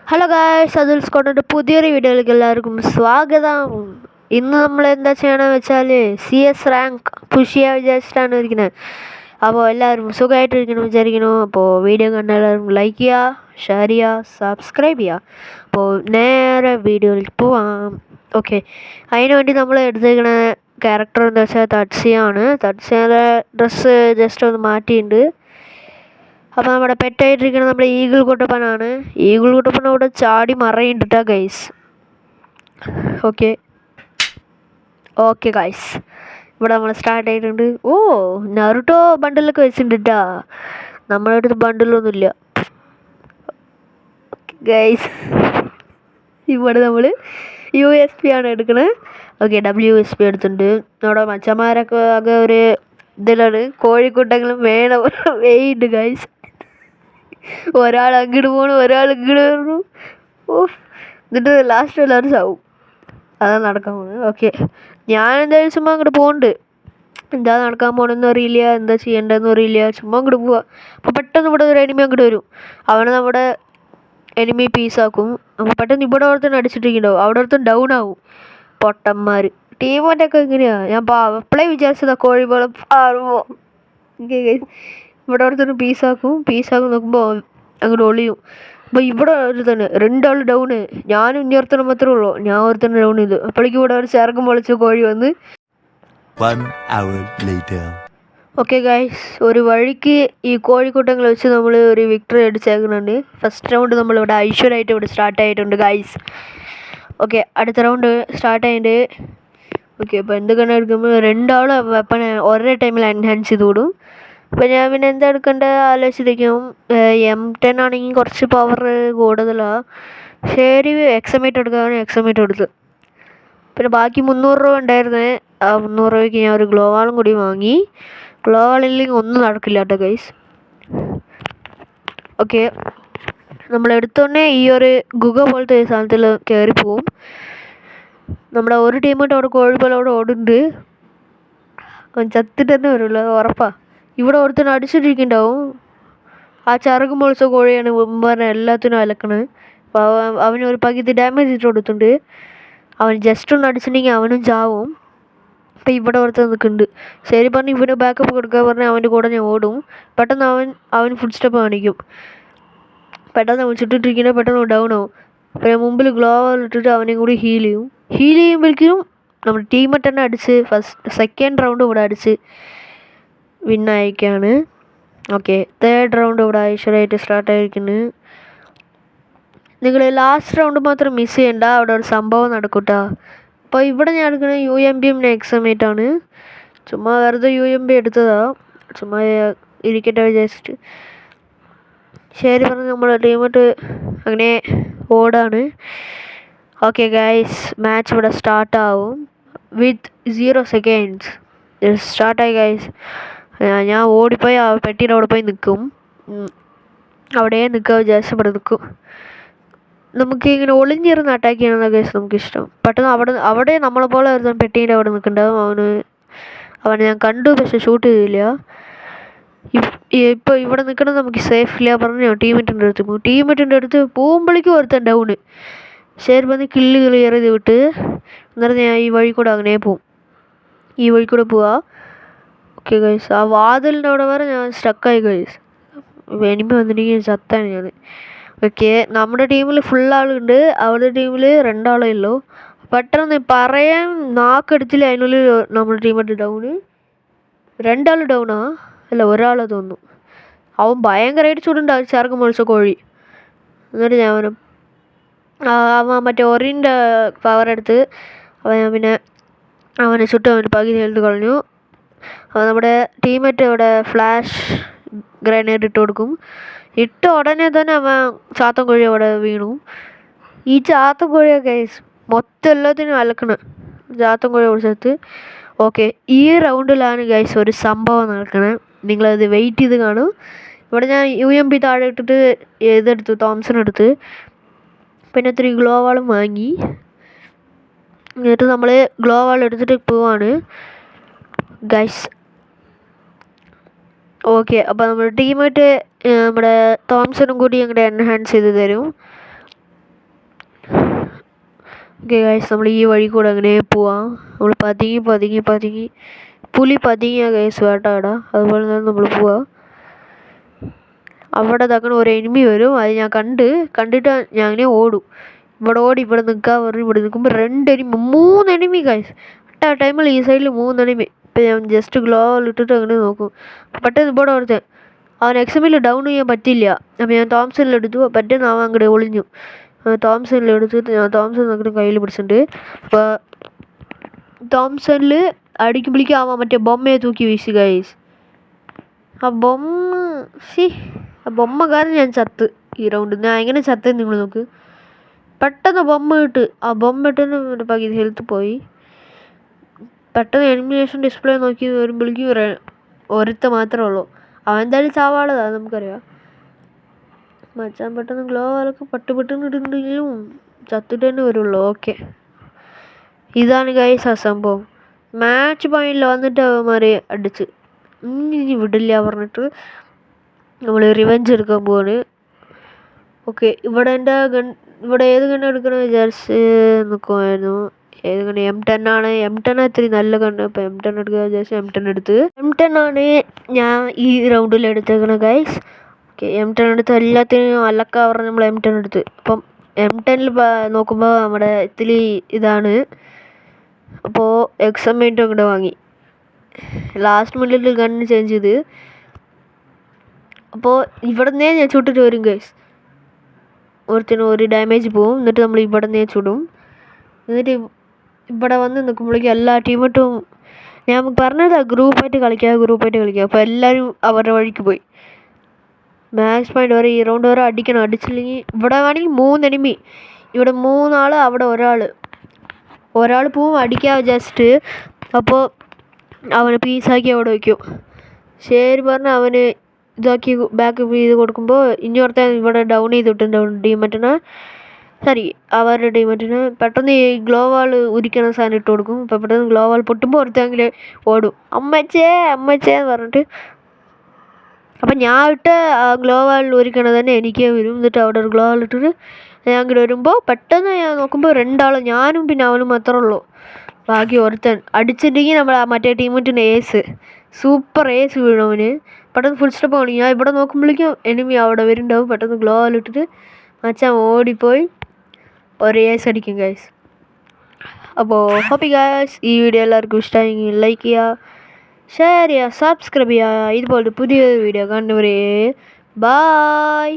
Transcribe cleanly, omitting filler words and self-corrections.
Hello guys, അതിൽ സ്കോട്ടിൻ്റെ പുതിയൊരു വീഡിയോയിലേക്ക് എല്ലാവർക്കും സ്വാഗതം. ഇന്ന് നമ്മൾ എന്താ ചെയ്യണമെന്ന് വെച്ചാൽ CS റാങ്ക് പുഷ് ചെയ്യാൻ വിചാരിച്ചിട്ടാണ് ഇരിക്കുന്നത്. അപ്പോൾ എല്ലാവരും സുഖമായിട്ടിരിക്കണം വിചാരിക്കുന്നു. അപ്പോൾ വീഡിയോ കണ്ട എല്ലാവരും ലൈക്ക് ചെയ്യുക, ഷെയർ ചെയ്യുക, സബ്സ്ക്രൈബ് ചെയ്യുക. അപ്പോൾ നേരെ വീഡിയോയിൽ പോവാം. ഓക്കെ, അതിന് വേണ്ടി നമ്മൾ എടുത്തേക്കണ ക്യാരക്ടർ എന്താ വെച്ചാൽ തട്സിയാണ്. തട്സിയുടെ ഡ്രസ്സ് ജസ്റ്റ് ഒന്ന് മാറ്റിയിട്ടുണ്ട്. അപ്പോൾ നമ്മുടെ പെറ്റായിട്ടിരിക്കുന്നത് നമ്മുടെ ഈഗിൾ കുട്ടപ്പനാണ്. ഈഗിൾ കുട്ടപ്പന ഇവിടെ ചാടി മറയുണ്ടിട്ടാ ഗൈസ്. ഓക്കെ ഓക്കെ ഗൈസ്, ഇവിടെ നമ്മൾ സ്റ്റാർട്ട് ആയിട്ടുണ്ട്. ഓ, നറുട്ടോ ബണ്ടിലൊക്കെ വെച്ചിട്ടുണ്ട് കേട്ടാ. നമ്മുടെ അടുത്ത് ബണ്ടിലൊന്നുമില്ല ഗൈസ്. ഇവിടെ നമ്മൾ USP ആണ് എടുക്കണത്. ഓക്കെ, WSP എടുത്തിട്ടുണ്ട്. നമ്മുടെ മച്ചന്മാരൊക്കെ ആകെ ഒരു ഇതിലാണ്. കോഴിക്കുട്ടെങ്കിലും വേണം വെയിണ്ട് ഗൈസ്. ഒരാൾ അങ്ങോട്ട് പോകണം, ഒരാൾ ഇങ്ങോട്ട് വരണം. ഓ, എന്നിട്ട് ലാസ്റ്റ് എല്ലാവരും ചാവും. അതാണ് നടക്കാൻ പോകുന്നത്. ഓക്കെ, ഞാൻ എന്തായാലും ചുമ്മാ അങ്ങോട്ട് പോകുന്നുണ്ട്. എന്താ നടക്കാൻ പോകണമെന്ന് അറിയില്ല, എന്താ ചെയ്യേണ്ടതെന്ന് അറിയില്ല. ചുമ്മാ അങ്ങോട്ട് പോവുക. അപ്പോൾ പെട്ടെന്ന് ഇവിടെ ഒരു എനിമി അങ്ങോട്ട് വരും. അവനെ നമ്മുടെ എനിമി പീസാക്കും. അപ്പോൾ പെട്ടെന്ന് ഇവിടെ ഒരുത്തന്നെ അടിച്ചിട്ടിരിക്കണ്ടാവും. അവിടെ ഒരുത്തൻ ഡൗൺ ആവും. പൊട്ടന്മാർ ടീമൊക്കെ എങ്ങനെയാണ് ഞാൻ അപ്പളേ വിചാരിച്ചതാ കോഴി പോലെ പാറുമോ. ഇവിടെ ഒരുത്തന്നെ പീസാക്കും നോക്കുമ്പോൾ അങ്ങോട്ട് ഒളിയും. അപ്പോൾ ഇവിടെ ഒരുത്തന്നെ രണ്ടാൾ ഡൗണ്. ഞാനും ഇനി ഒരുത്തന്നെ മാത്രമേ ഉള്ളൂ. ഞാൻ ഒരുത്തന്നെ ഡൗൺ ചെയ്തു. അപ്പോഴേക്കും ഇവിടെ ഒരു ചേർക്കം പൊളിച്ച കോഴി വന്ന്. ഓക്കെ ഗൈസ്, ഒരു വഴിക്ക് ഈ കോഴിക്കൂട്ടങ്ങൾ വെച്ച് നമ്മൾ ഒരു വിക്ടറി അടിച്ചേക്കുന്നുണ്ട്. ഫസ്റ്റ് റൗണ്ട് നമ്മളിവിടെ ഐശ്വര്യമായിട്ട് ഇവിടെ സ്റ്റാർട്ട് ആയിട്ടുണ്ട് ഗൈസ്. ഓക്കെ, അടുത്ത റൗണ്ട് സ്റ്റാർട്ട് ആയിട്ട്. ഓക്കെ, അപ്പോൾ എന്തൊക്കെയാണ് എടുക്കുമ്പോൾ രണ്ടാളും വെപ്പൺ ഒരേ ടൈമിൽ എൻഹാൻസ് ചെയ്ത് വിടും. അപ്പോൾ ഞാൻ പിന്നെ എന്താ എടുക്കേണ്ടത് ആലോചിച്ചിരിക്കും. M10 ആണെങ്കിൽ കുറച്ച് പവർ കൂടുതലാണ്. ശരി, എക്സമേറ്റ് എടുക്കാമെന്ന് എക്സമേറ്റ് എടുത്ത്. പിന്നെ ബാക്കി 300 രൂപ ഉണ്ടായിരുന്നേ. ആ 300 രൂപയ്ക്ക് ഞാൻ ഒരു ഗ്ലോവാളും കൂടി വാങ്ങി. ഗ്ലോവാളില്ലെങ്കിൽ ഒന്നും നടക്കില്ല കേട്ടോ ഗൈസ്. ഓക്കെ, നമ്മളെടുത്തോണ്ടേ ഈ ഒരു ഗുഹ പോലത്തെ സാധനത്തിൽ കയറി പോവും. നമ്മുടെ ഒരു ടീമായിട്ട് അവിടെ കോഴി പോലെ അവിടെ ഓടുന്നുണ്ട്. അവൻ ചത്തിട്ട് തന്നെ വരുള്ളൂ, ഉറപ്പാണ്. ഇവിടെ ഒരുത്തന്നെ അടിച്ചിട്ടിരിക്കുന്നുണ്ടാവും. ആ ചിറക് മുളച്ച കോഴിയാണ് മുമ്പ് എല്ലാത്തിനും അലക്കണത്. അപ്പോൾ അവന് ഒരു പകുതി ഡാമേജ് ഇട്ട് കൊടുത്തിട്ടുണ്ട്. അവൻ ജസ്റ്റ് ഒന്ന് അടിച്ചിട്ടുണ്ടെങ്കിൽ അവനും ചാവും. അപ്പോൾ ഇവിടെ ഒരുത്തൻ നിൽക്കുന്നുണ്ട്. ശരി പറഞ്ഞ് ഇവന് ബാക്കപ്പ് കൊടുക്കാൻ പറഞ്ഞാൽ അവൻ്റെ കൂടെ ഞാൻ ഓടും. പെട്ടെന്ന് അവൻ ഫുഡ് സ്റ്റെപ്പ് കാണിക്കും. പെട്ടെന്ന് അവൻ ചുറ്റിട്ടിരിക്കുന്നത് പെട്ടെന്ന് ഡൗൺ ആവും. പിന്നെ മുമ്പിൽ ഗ്ലോവർ ഇട്ടിട്ട് അവനെയും കൂടി ഹീൽ ചെയ്യുമ്പോഴേക്കും നമ്മുടെ ടീമേറ്റ് തന്നെ അടിച്ച് സെക്കൻഡ് റൗണ്ട് ഇവിടെ അടിച്ച് വിന്നായിരിക്കുകയാണ്. ഓക്കെ, തേർഡ് റൗണ്ട് ഇവിടെ ഐശ്വര്യമായിട്ട് സ്റ്റാർട്ടായിരിക്കുന്നു. നിങ്ങൾ ലാസ്റ്റ് റൗണ്ട് മാത്രം മിസ് ചെയ്യണ്ട, അവിടെ ഒരു സംഭവം നടക്കൂട്ടോ. അപ്പോൾ ഇവിടെ ഞാൻ എടുക്കുന്നത് UMPയും എക്സമേറ്റാണ്. ചുമ്മാ വെറുതെ UMP എടുത്തതാണ്, ചുമ്മാ ഇരിക്കട്ടെ വിചാരിച്ചിട്ട്. ശരി പറഞ്ഞ് നമ്മുടെ ടീമായിട്ട് അങ്ങനെ ഓടാണ്. ഓക്കെ ഗൈസ്, മാച്ച് ഇവിടെ സ്റ്റാർട്ടാവും വിത്ത് 0 seconds. സ്റ്റാർട്ടായി ഗൈസ്. ഞാൻ ഓടിപ്പോയി ആ പെട്ടീൻ്റെ അവിടെ പോയി നിൽക്കും. അവിടെ നിൽക്കുക വിചാരിച്ച് ഇവിടെ നിൽക്കും. നമുക്ക് ഇങ്ങനെ ഒളിഞ്ഞിരുന്ന് അറ്റാക്ക് ചെയ്യണമെന്നൊക്കെ നമുക്കിഷ്ടം. പെട്ടെന്ന് അവിടെ നമ്മളെ പോലെ ഒരു പെട്ടീൻ്റെ അവിടെ നിൽക്കുന്നുണ്ടാവും. അവനെ ഞാൻ കണ്ടു, പക്ഷെ ഷൂട്ട് ചെയ്തില്ല. ഇപ്പോൾ ഇവിടെ നിൽക്കണത് നമുക്ക് സേഫ് ഇല്ല പറഞ്ഞ് ടീമേറ്റിൻ്റെ അടുത്ത് പോകും. ടീമേറ്റിൻ്റെ അടുത്ത് പോകുമ്പോഴേക്കും ഒരുത്തൻ ഡൗണ്. ശരി പറഞ്ഞ് കില്ല് ക്ലിയർ ചെയ്ത് വിട്ട് എന്നിട്ട് ഞാൻ ഈ വഴി കൂടെ അങ്ങനെ പോവും. ഈ വഴി കൂടെ പോവാ. ഓക്കെ ഗൈസ്, ആ വാതിലിൻ്റെ അവിടെ വരെ ഞാൻ സ്റ്റക്കായി ഗൈസ്. എനിമി വന്നിട്ടുണ്ടെങ്കിൽ ചത്താണ് ഞാൻ. ഓക്കെ, നമ്മുടെ ടീമിൽ ഫുൾ ആളുണ്ട്, അവരുടെ ടീമിൽ 2 ആളേ ഉള്ളൂ. പെട്ടെന്ന് പറയാൻ നാക്കെടുത്തില്ല, അതിനുള്ളിൽ നമ്മുടെ ടീമായിട്ട് ഡൗണ്. 2 ആൾ ഡൗണാ, അല്ല ഒരാളെ തോന്നുന്നു. അവൻ ഭയങ്കരമായിട്ട് ചൂടുണ്ടാവും, ചേർക്ക് മുളിച്ച കോഴി. എന്നിട്ട് ഞാൻ അവൻ മറ്റേ ഒറിൻ്റെ പവർ എടുത്ത് പിന്നെ അവനെ ചുട്ട് അവന് പകുതി ഹെൽത്ത് കളഞ്ഞു. നമ്മുടെ ടീമേറ്റ് അവിടെ ഫ്ലാഷ് ഗ്രനേഡ് ഇട്ട് കൊടുക്കും. ഇട്ട ഉടനെ തന്നെ അവൻ ചാത്തൻ കോഴി അവിടെ വീണു. ഈ ചാത്തൻ കോഴിയൊക്കെ മൊത്തം എല്ലാത്തിനും അലക്കണം, ചാത്തൻ കോഴി കുടിച്ചെടുത്ത്. ഓക്കെ, ഈ റൗണ്ടിലാണ് ഗൈസ് ഒരു സംഭവം നടക്കണത്. നിങ്ങളത് വെയിറ്റ് ചെയ്ത് കാണും. ഇവിടെ ഞാൻ UMP താഴെ ഇട്ടിട്ട് ഇതെടുത്തു, തോംസൺ എടുത്ത്. പിന്നെ 3 ഗ്ലോവാളും വാങ്ങി. എന്നിട്ട് നമ്മൾ ഗ്ലോവാൾ എടുത്തിട്ട് പോവാണ് ഗൈസ്. ഓക്കെ, അപ്പോൾ നമ്മുടെ ടീമായിട്ട് നമ്മുടെ തോംസണും കൂടി അങ്ങോട്ട് എൻഹാൻസ് ചെയ്ത് തരും. ഓക്കെ ഗൈസ്, നമ്മൾ ഈ വഴി കൂടെ അങ്ങനെ പോവാം. നമ്മൾ പതുങ്ങി പുലി പതുങ്ങിയ ഗൈസ് വേട്ടാടാ, അതുപോലെ തന്നെ നമ്മൾ പോവാം. അവിടെ തക്കണ ഒരു എനിമി വരും, അത് ഞാൻ കണ്ടിട്ട് ഞാൻ അങ്ങനെ ഓടും. ഇവിടെ നിൽക്കാൻ പറഞ്ഞു. ഇവിടെ നിൽക്കുമ്പോൾ 2 എനിമി 3 എനിമി ഗൈസ്. ആ ടൈമിൽ ഈ സൈഡിൽ 3 എനിമി. ഇപ്പം ഞാൻ ജസ്റ്റ് ഗ്ലോ ഇട്ടിട്ട് അങ്ങനെ നോക്കും. പെട്ടെന്ന് ഇവിടെ ഓർത്തേ അവൻ എക്സമിൽ ഡൗൺ ചെയ്യാൻ പറ്റില്ല. അപ്പോൾ ഞാൻ തോംസണിലെടുത്തു. പെട്ടെന്ന് അവൻ അങ്ങോട്ട് ഒളിഞ്ഞു. തോംസണിലെടുത്തിട്ട് ഞാൻ തോംസൺ അങ്ങോട്ട് കയ്യിൽ പിടിച്ചിട്ടുണ്ട്. അപ്പോൾ തോംസണിൽ അടിക്കുമ്പോഴേക്കും അവൻ മറ്റേ ബൊമ്മയെ തൂക്കി വീശി ഗൈസ്. ആ ബൊമ്മ കാരണം ഞാൻ ചത്ത് ഈ റൗണ്ട്. ഞാൻ എങ്ങനെ ചത്തെന്ന് നിങ്ങൾ നോക്ക്. പെട്ടെന്ന് ബൊമ്മ ഇട്ട് ആ ബൊമ്മ ഇട്ടെന്ന് പകുതി ഹെൽത്ത് പോയി. പെട്ടെന്ന് എലിമിനേഷൻ ഡിസ്പ്ലേ നോക്കി വരുമ്പോഴേക്കും ഒരുത്ത മാത്രമേ ഉള്ളൂ. അവൻ എന്തായാലും ചാവാളതാണ് നമുക്കറിയാം. മച്ചാൻ പെട്ടെന്ന് ഗ്ലോ ആളൊക്കെ പെട്ടെന്ന് ഇടുന്നുണ്ടെങ്കിലും ചത്തിട്ട് തന്നെ വരുള്ളൂ. ഓക്കെ, ഇതാണ് ഗൈസ് ആ സംഭവം. മാച്ച് പോയിന്റിൽ വന്നിട്ട് അവന്മാരെ അടിച്ച് ഇനി വിടില്ല പറഞ്ഞിട്ട് നമ്മൾ റിവെഞ്ച് എടുക്കാൻ പോവാണ്. ഓക്കെ, ഇവിടെ ഏത് ഗണ്ണ് എടുക്കണം വിചാരിച്ച് നിൽക്കുമായിരുന്നു. ഏത് ഗണ്ണ്? M10 ആണ്. M10 ഇത്തിരി നല്ല ഗണ്ണ്. അപ്പോൾ M10 എടുക്കുക വിചാരിച്ച് M10 എടുത്ത്. M10 ആണ് ഞാൻ ഈ റൗണ്ടിൽ എടുത്തേക്കണം ഗൈസ്. ഓക്കെ, M10 എടുത്ത് എല്ലാത്തിനും അലക്ക പറഞ്ഞ് നമ്മൾ M10 എടുത്ത്. അപ്പം M10 നോക്കുമ്പോൾ നമ്മുടെ ഇത്തിരി ഇതാണ്. അപ്പോൾ XM8 അങ്ങോട്ട് വാങ്ങി. ലാസ്റ്റ് മിനിറ്റിൽ ഗണ്ണ് ചേഞ്ച് ചെയ്ത്. അപ്പോൾ ഇവിടെ നിന്നേ ഞാൻ ചുട്ടിട്ട് വരും ഗൈസ്. ഒരു ഡാമേജ് പോവും. എന്നിട്ട് നമ്മൾ ഇവിടെ നിന്നേ ചുടും. എന്നിട്ട് ഇവിടെ വന്ന് നിൽക്കുമ്പോഴേക്കും എല്ലാ ടീമിട്ടും ഞാൻ പറഞ്ഞതാ ഗ്രൂപ്പായിട്ട് കളിക്കുക. അപ്പോൾ എല്ലാവരും അവരുടെ വഴിക്ക് പോയി. മാക്സ് പോയിന്റ് വരെ ഈ റൗണ്ട് വരെ അടിക്കണം. അടിച്ചില്ലെങ്കിൽ ഇവിടെ വേണമെങ്കിൽ 3 എനിമി, ഇവിടെ 3 ആൾ, അവിടെ ഒരാൾ പോവും അടിക്കാൻ വിചാരിച്ചിട്ട്. അപ്പോൾ അവന് പീസാക്കി അവിടെ വയ്ക്കും. ശരി പറഞ്ഞ് അവന് ഇതാക്കി ബാക്കപ്പ് ചെയ്ത് കൊടുക്കുമ്പോൾ ഇനിയോർത്താൻ ഇവിടെ ഡൗൺ ചെയ്തിട്ടുണ്ട് ടീമറ്റിന്. അവരുടെ ടീമറ്റിന് പെട്ടെന്ന് ഈ ഗ്ലോ വാൾ ഉരിക്കണ സാധനം ഇട്ട് കൊടുക്കും. അപ്പോൾ പെട്ടെന്ന് ഗ്ലോ വാൾ പൊട്ടുമ്പോൾ ഒരുത്തെങ്കിൽ ഓടും, അമ്മച്ചേ എന്ന് പറഞ്ഞിട്ട്. അപ്പം ഞാൻ ഇട്ട് ആ ഗ്ലോ വാൾ ഉരിക്കണത് തന്നെ എനിക്ക് വരും. എന്നിട്ട് അവിടെ ഒരു ഗ്ലോ വാൾ ഇട്ടിട്ട് ഞാൻ അങ്ങോട്ട് വരുമ്പോൾ പെട്ടെന്ന് ഞാൻ നോക്കുമ്പോൾ 2 ആൾ, ഞാനും പിന്നെ അവനും മാത്രമേ ഉള്ളൂ. ബാക്കി ഒരുത്തൻ അടിച്ചിട്ടുണ്ടെങ്കിൽ നമ്മൾ ആ മറ്റേ ടീമറ്റിന് സൂപ്പർ ഏസ് വീണവന്. പെട്ടെന്ന് ഫുൾ സ്റ്റെപ്പ് ആണ്. ഞാൻ ഇവിടെ നോക്കുമ്പോഴേക്കും എനിമി അവിടെ വരുന്നുണ്ടാവും. പെട്ടെന്ന് ഗ്ലോ ഇട്ടിട്ട് മച്ചാൻ ഓടിപ്പോയി ഒരു ഏസ് അടിക്കും ഗൈസ്. അപ്പോൾ ഹോപ്പി ഗൈസ് ഈ വീഡിയോ എല്ലാവർക്കും ഇഷ്ടമായെങ്കിൽ ലൈക്ക് ചെയ്യുക, ഷെയർ ചെയ്യുക, സബ്സ്ക്രൈബ് ചെയ്യുക. ഇതുപോലത്തെ പുതിയൊരു വീഡിയോ കണ്ടുവരേ. ബായ്.